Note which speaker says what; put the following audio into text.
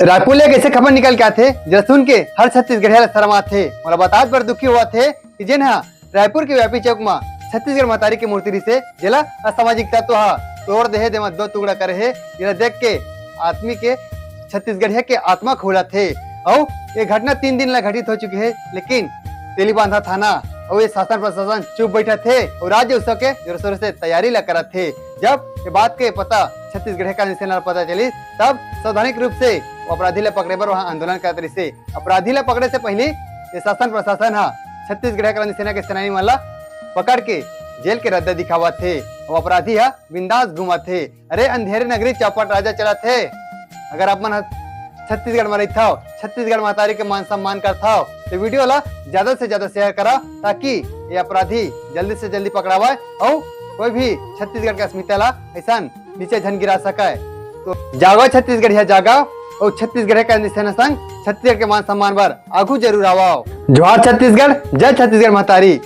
Speaker 1: रायपुर ले कैसे खबर निकल के आथे जरा सुन के हर छत्तीसगढ़िया शर्मा थे और बतात पर दुखी हुआ थे कि जिन रायपुर के व्यापी चौक में छत्तीसगढ़ महतारी की मूर्ति से जिला असामाजिक तत्व तोड़ दे दे दो टुकड़ा करे है जरा देख के आदमी के छत्तीसगढ़िया के आत्मा खोला थे। और ये घटना 3 दिन ला घटित हो चुकी है, लेकिन तेलीबांधा थाना और ये शासन प्रशासन चुप बैठा थे और राज्य उत्सव के जोर शोर से तैयारी ला करा थे। जब ये बात के पता छत्तीसगढ़ का सेना पता चली तब सावधानिक रूप से अपराधी ला पकड़े पर वहाँ आंदोलन करते रहे। अपराधी ला पकड़े से पहले ये शासन प्रशासन छत्तीसगढ़ क्रांति सेना के सेनानी मन ला पकड़ के जेल के रद्दा दिखावा थे और अपराधी बिंदास घुमा थे। अरे अंधेरे नगरी चौपट राजा चला थे। अगर आप मन छत्तीसगढ़ में रही था, छत्तीसगढ़ महतारी के मान सम्मान करता तो वीडियो ला ज्यादा से ज्यादा शेयर करा ताकि ये अपराधी जल्दी से जल्दी पकड़ावा और कोई भी छत्तीसगढ़ के अस्मिता ला ऐसा नीचे झन गिरा सके। तो जागो छत्तीसगढ़ जागा और छत्तीसगढ़ का सेना संग छत्तीसगढ़ के मान सम्मान पर आगू जरूर आओ। जोहार छत्तीसगढ़, जय छत्तीसगढ़ महतारी।